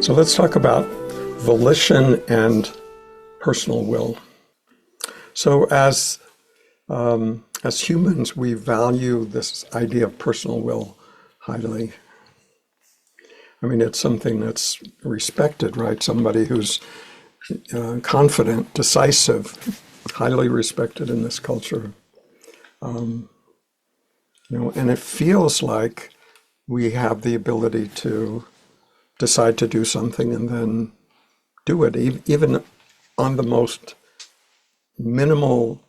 So let's talk about volition and personal will. So as humans, we value this idea of personal will highly. I mean, it's something that's respected, right? Somebody who's confident, decisive, highly respected in this culture. And it feels like we have the ability to decide to do something and then do it, even on the most minimal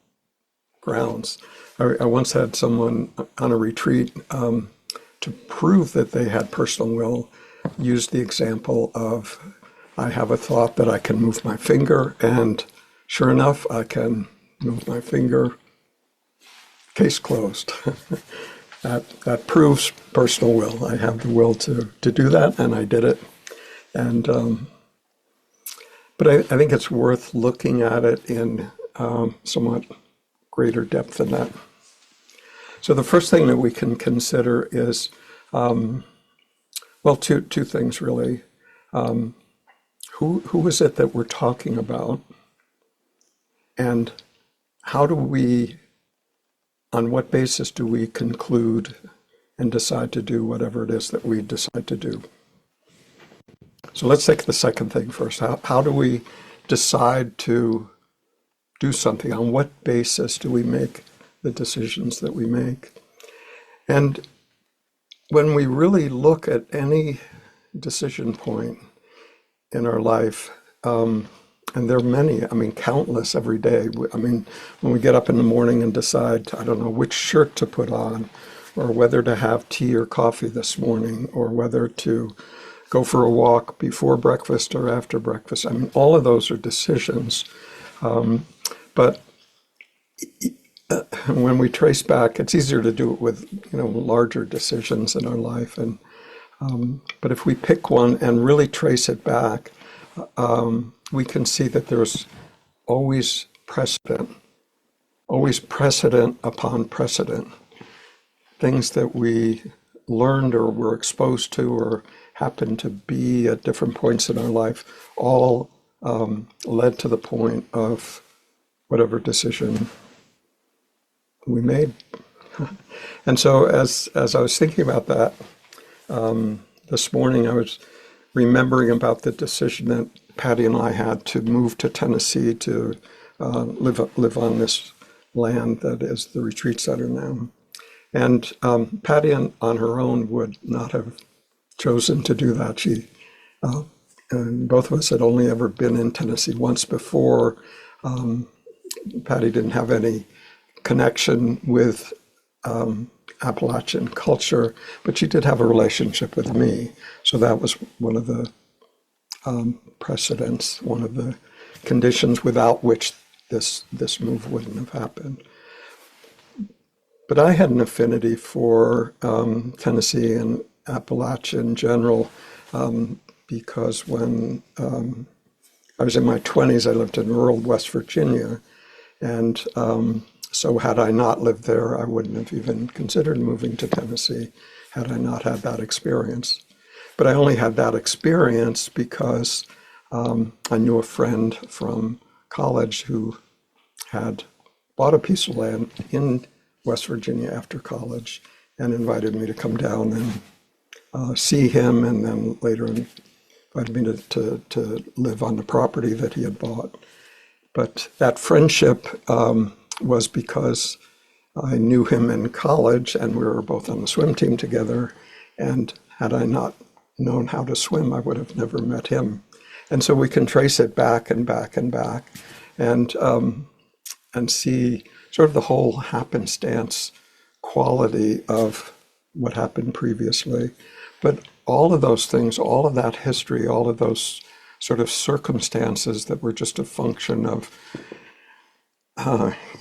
grounds. I once had someone on a retreat to prove that they had personal will, use the example of, I have a thought that I can move my finger, and sure enough, I can move my finger, case closed. That proves personal will. I have the will to do that, and I did it. And but I think it's worth looking at it in somewhat greater depth than that. So the first thing that we can consider is, well, two things really. Who is it that we're talking about? And how do we, on what basis do we conclude and decide to do whatever it is that we decide to do? So let's take the second thing first. How do we decide to do something? On what basis do we make the decisions that we make? And when we really look at any decision point in our life, and there are many, I mean, countless every day. I mean, when we get up in the morning and decide, I don't know, which shirt to put on, or whether to have tea or coffee this morning, or whether to go for a walk before breakfast or after breakfast. I mean, all of those are decisions. But when we trace back, it's easier to do it with, larger decisions in our life. And but if we pick one and really trace it back, we can see that there's always precedent upon precedent. Things that we learned or were exposed to or happened to be at different points in our life all led to the point of whatever decision we made. And so as I was thinking about that this morning, I was remembering about the decision that Patty and I had to move to Tennessee to live on this land that is the retreat center now. And Patty on her own would not have chosen to do that. And both of us had only ever been in Tennessee once before. Patty didn't have any connection with Appalachian culture, but she did have a relationship with me. So that was one of the precedents, one of the conditions without which this move wouldn't have happened. But I had an affinity for Tennessee and Appalachia in general, because when I was in my 20s, I lived in rural West Virginia. And so had I not lived there, I wouldn't have even considered moving to Tennessee had I not had that experience. But I only had that experience because I knew a friend from college who had bought a piece of land in West Virginia after college and invited me to come down and see him, and then later invited me to live on the property that he had bought. But that friendship was because I knew him in college and we were both on the swim team together. And had I not known how to swim, I would have never met him. And so we can trace it back and back and back and see sort of the whole happenstance quality of what happened previously. But all of those things, all of that history, all of those sort of circumstances that were just a function of,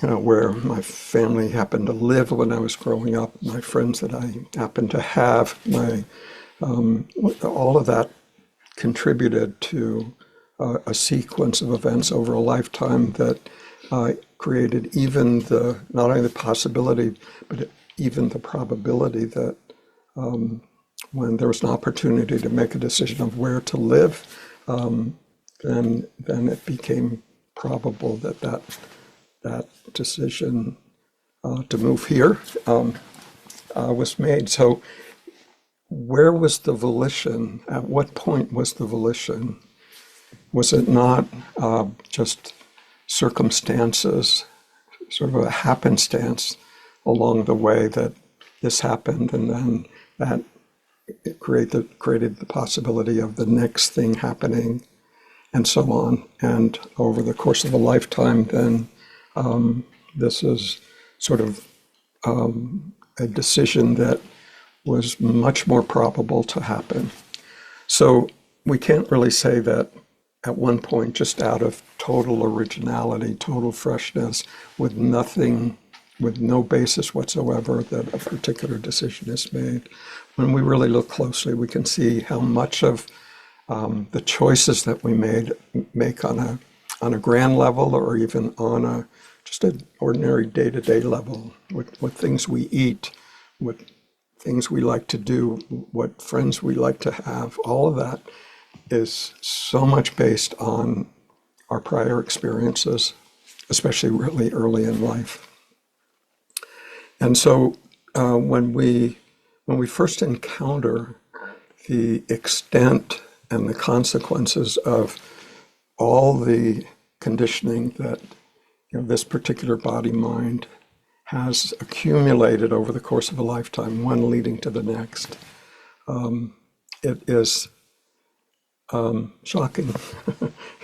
where my family happened to live when I was growing up, my friends that I happened to have, all of that contributed to a sequence of events over a lifetime that created even not only the possibility, but even the probability that when there was an opportunity to make a decision of where to live, then it became probable that that decision to move here was made. So where was the volition? At what point was the volition? Was it not just circumstances, sort of a happenstance along the way that this happened, and then that it created the possibility of the next thing happening, and so on. And over the course of a lifetime, then this is sort of a decision that was much more probable to happen. So we can't really say that at one point, just out of total originality, total freshness, with nothing, with no basis whatsoever, that a particular decision is made. When we really look closely, we can see how much of the choices that we make on a grand level, or even on just an ordinary day-to-day level, what things we eat, what things we like to do, what friends we like to have, all of that is so much based on our prior experiences, especially really early in life. And so when we first encounter the extent and the consequences of all the conditioning that this particular body-mind has accumulated over the course of a lifetime, one leading to the next, it is shocking.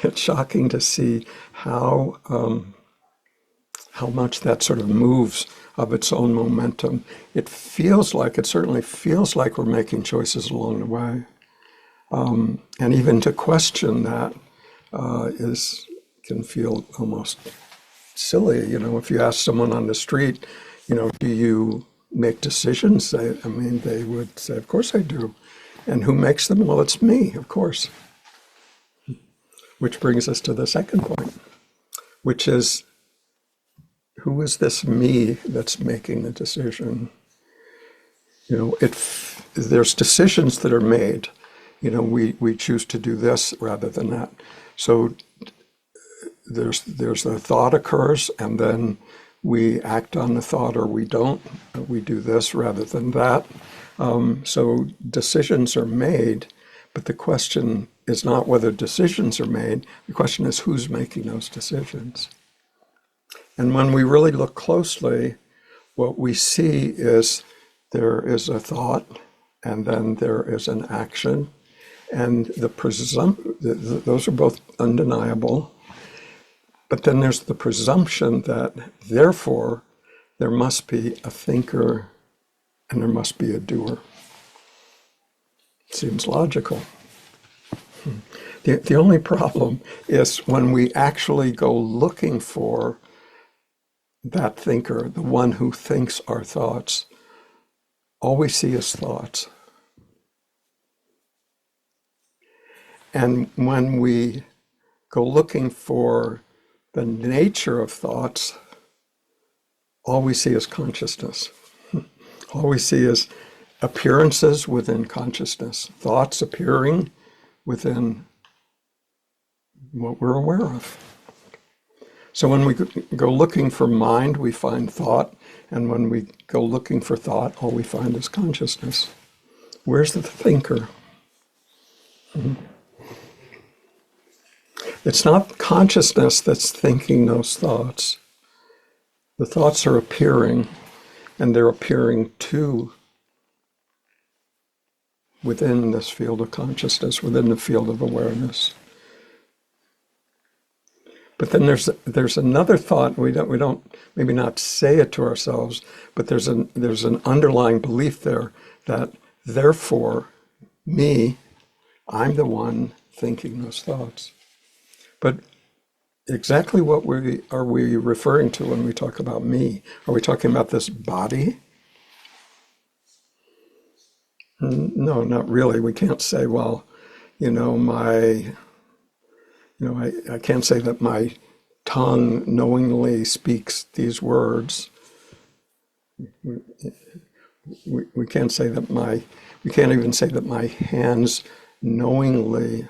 It's shocking to see how much that sort of moves of its own momentum. It certainly feels like we're making choices along the way. And even to question that can feel almost silly. If you ask someone on the street, do you make decisions? They would say, of course I do. And who makes them? Well, it's me, of course. Which brings us to the second point, which is, who is this me that's making the decision? There's decisions that are made. We choose to do this rather than that. So there's a thought occurs, and then we act on the thought, or we don't. We do this rather than that. So decisions are made, but the question is not whether decisions are made. The question is who's making those decisions. And when we really look closely, what we see is there is a thought, and then there is an action, and those are both undeniable. But then there's the presumption that, therefore, there must be a thinker and there must be a doer. Seems logical. The only problem is when we actually go looking for that thinker, the one who thinks our thoughts, all we see is thoughts. And when we go looking for the nature of thoughts, all we see is consciousness. All we see is appearances within consciousness, thoughts appearing within what we're aware of. So when we go looking for mind, we find thought, and when we go looking for thought, all we find is consciousness. Where's the thinker? It's not consciousness that's thinking those thoughts. The thoughts are appearing, and they're appearing too within this field of consciousness, within the field of awareness. But then there's another thought. We don't maybe not say it to ourselves, but there's an underlying belief there that, therefore, I'm the one thinking those thoughts. But exactly what are we referring to when we talk about me? Are we talking about this body? No, not really. We can't say, well, I can't say that my tongue knowingly speaks these words, we can't say that we can't even say that my hands knowingly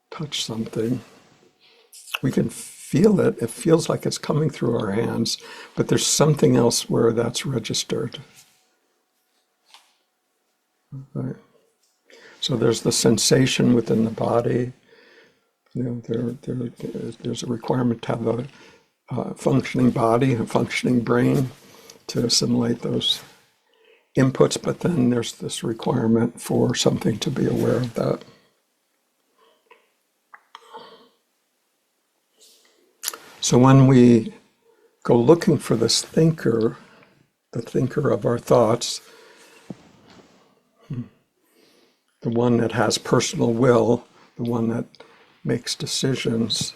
touch something. We can feel it. It feels like it's coming through our hands, but there's something else where that's registered. Right? So there's the sensation within the body. There's a requirement to have a functioning body, a functioning brain to assimilate those inputs, but then there's this requirement for something to be aware of that. So when we go looking for this thinker, the thinker of our thoughts, the one that has personal will, the one that makes decisions,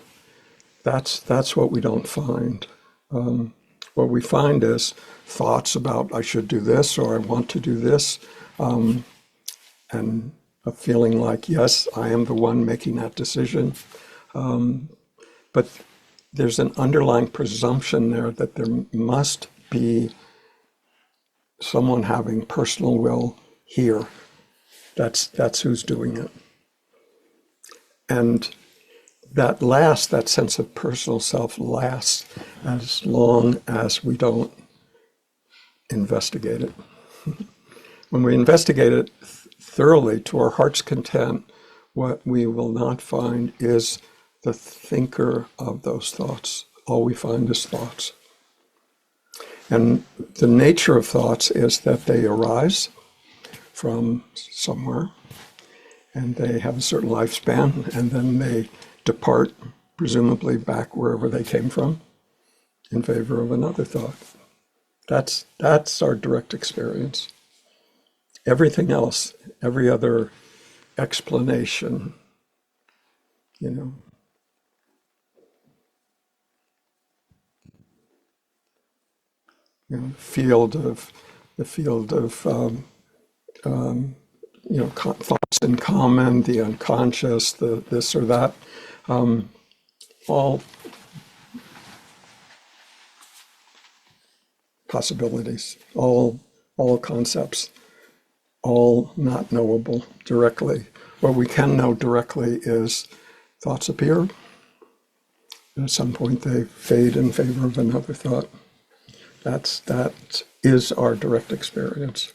that's what we don't find. What we find is thoughts about I should do this or I want to do this, and a feeling like, yes, I am the one making that decision. But there's an underlying presumption there that there must be someone having personal will here. That's who's doing it. And that sense of personal self lasts as long as we don't investigate it. When we investigate it thoroughly to our heart's content, what we will not find is the thinker of those thoughts. All we find is thoughts. And the nature of thoughts is that they arise from somewhere, and they have a certain lifespan, and then they depart, presumably back wherever they came from, in favor of another thought. That's our direct experience. Everything else, every other explanation, field of thoughts in common, the unconscious, the this or that, all possibilities, all concepts, all not knowable directly. What we can know directly is thoughts appear, and at some point they fade in favor of another thought. That is our direct experience.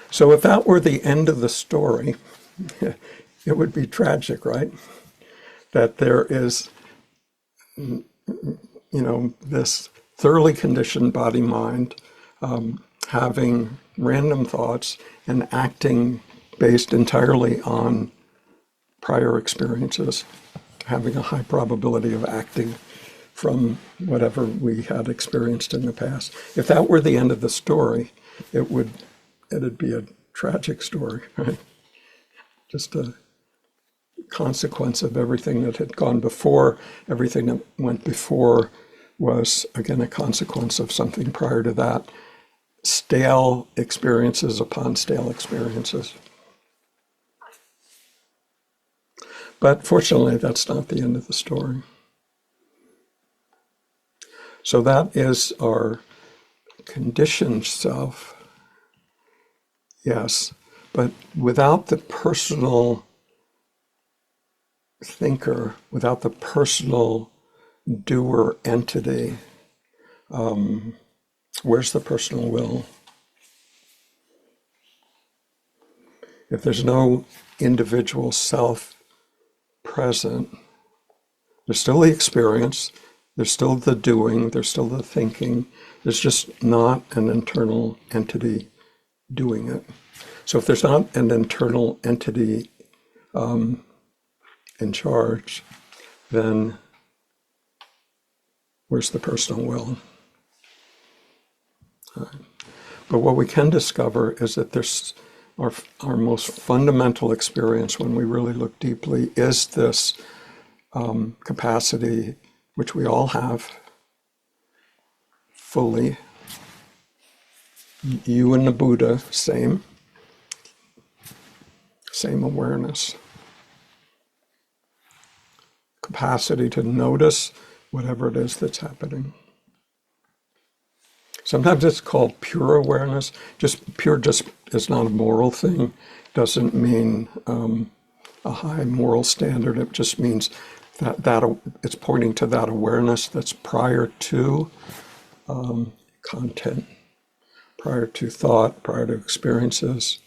So if that were the end of the story, it would be tragic, right? That there is, this thoroughly conditioned body-mind having random thoughts and acting based entirely on prior experiences, having a high probability of acting from whatever we had experienced in the past. If that were the end of the story, it'd be a tragic story, right? Just a consequence of everything that had gone before. Everything that went before was, again, a consequence of something prior to that. Stale experiences upon stale experiences. But fortunately, that's not the end of the story. So that is our conditioned self, yes, but without the personal thinker, without the personal doer entity, where's the personal will? If there's no individual self present, there's still the experience, there's still the doing, there's still the thinking, there's just not an internal entity doing it. So if there's not an internal entity in charge, then where's the personal will? But what we can discover is that there's our most fundamental experience when we really look deeply is this capacity, which we all have fully. You and the Buddha, same awareness. capacity to notice whatever it is that's happening. Sometimes it's called pure awareness. Just pure just is not a moral thing. Doesn't mean a high moral standard. It just means that it's pointing to that awareness that's prior to content, prior to thought, prior to experiences,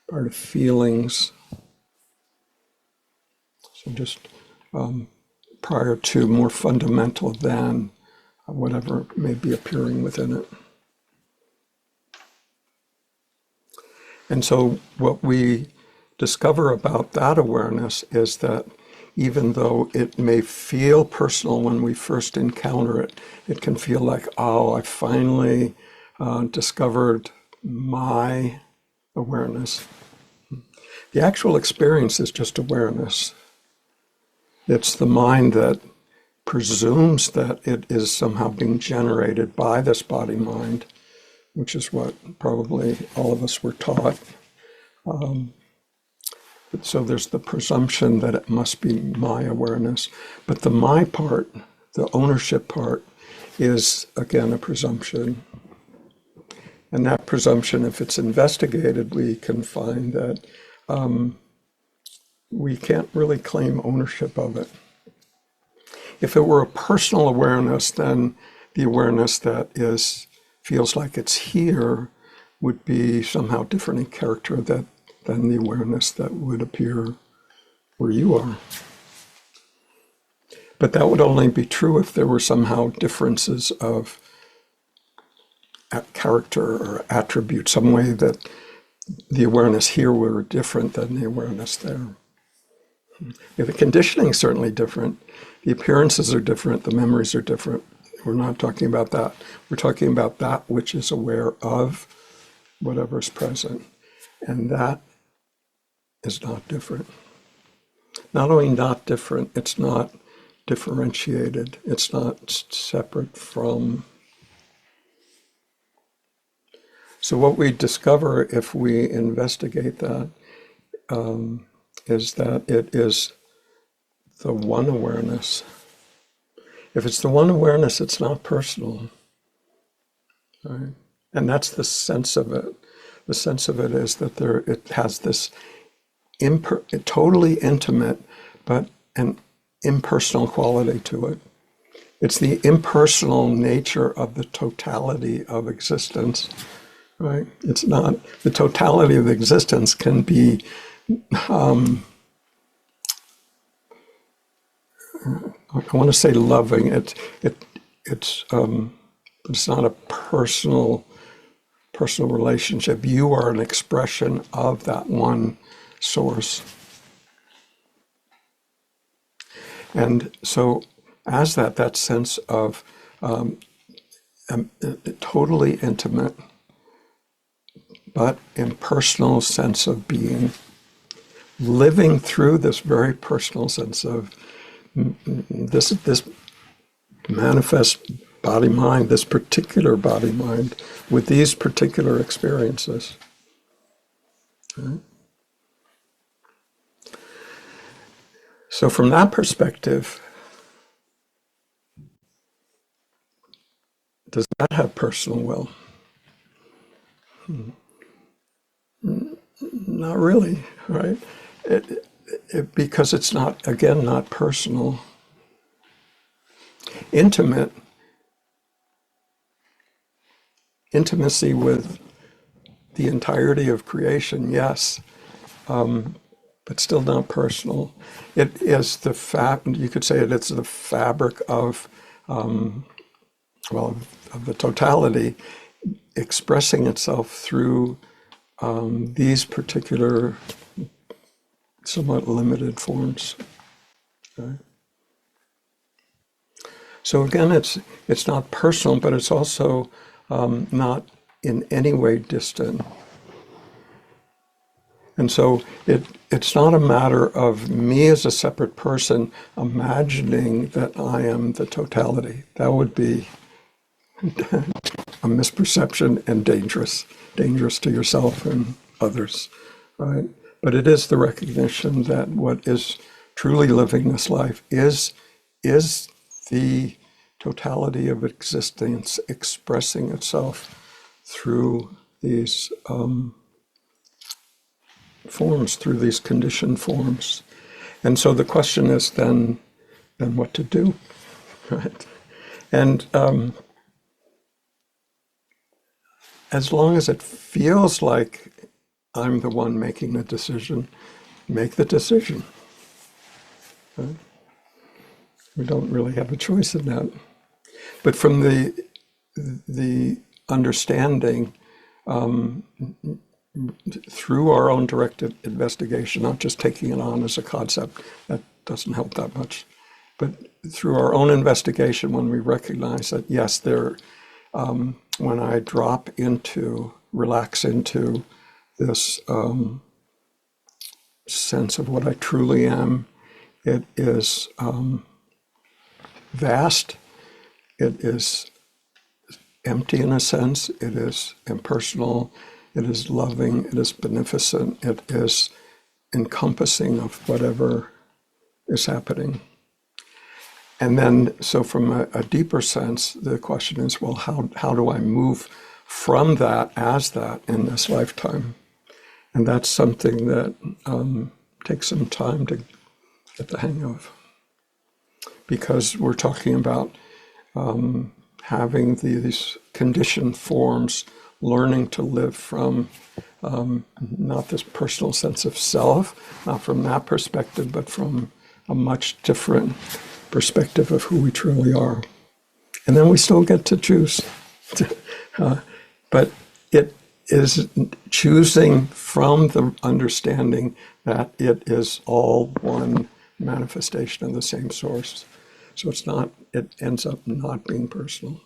prior to feelings. So just prior to, more fundamental than whatever may be appearing within it. And so what we discover about that awareness is that even though it may feel personal when we first encounter it, it can feel like, oh, I finally discovered my awareness. The actual experience is just awareness. It's the mind that presumes that it is somehow being generated by this body-mind, which is what probably all of us were taught. So there's the presumption that it must be my awareness. But the my part, the ownership part, is, again, a presumption. And that presumption, if it's investigated, we can find that we can't really claim ownership of it. If it were a personal awareness, then the awareness that feels like it's here would be somehow different in character than the awareness that would appear where you are. But that would only be true if there were somehow differences of character or attribute, some way that the awareness here were different than the awareness there. The conditioning is certainly different. The appearances are different. The memories are different. We're not talking about that. We're talking about that which is aware of whatever's present. And that is not different. Not only not different, it's not differentiated. It's not separate from. So what we discover if we investigate that is that it is the one awareness. If it's the one awareness, it's not personal. Right? And that's the sense of it. The sense of it is that it has this totally intimate but an impersonal quality to it. It's the impersonal nature of the totality of existence. Right? It's not, the totality of existence can be I want to say loving. It's not a personal relationship. You are an expression of that one source. And so as that sense of totally intimate but impersonal sense of being, living through this very personal sense of this manifest body-mind, this particular body-mind with these particular experiences. Right? So from that perspective, does that have personal will? Not really, right? Because it's not, again, not personal. Intimacy with the entirety of creation, yes, but still not personal. It is you could say it's the fabric of the totality expressing itself through these particular somewhat limited forms. Okay? So again, it's not personal, but it's also not in any way distant. And so it's not a matter of me as a separate person imagining that I am the totality. That would be a misperception and dangerous to yourself and others, right? But it is the recognition that what is truly living this life is the totality of existence expressing itself through these forms, through these conditioned forms. And so the question is then what to do, right? And as long as it feels like I'm the one making the decision, make the decision. Right? We don't really have a choice in that. But from the understanding through our own direct investigation, not just taking it on as a concept, that doesn't help that much, but through our own investigation, when we recognize that, yes, when I relax into this sense of what I truly am, it is vast, it is empty in a sense, it is impersonal, it is loving, it is beneficent, it is encompassing of whatever is happening. And then, so from a deeper sense, the question is, well, how do I move from that as that in this lifetime? And that's something that takes some time to get the hang of. Because we're talking about having these conditioned forms, learning to live from not this personal sense of self, not from that perspective, but from a much different perspective of who we truly are. And then we still get to choose. But it is choosing from the understanding that it is all one manifestation of the same source. So it ends up not being personal.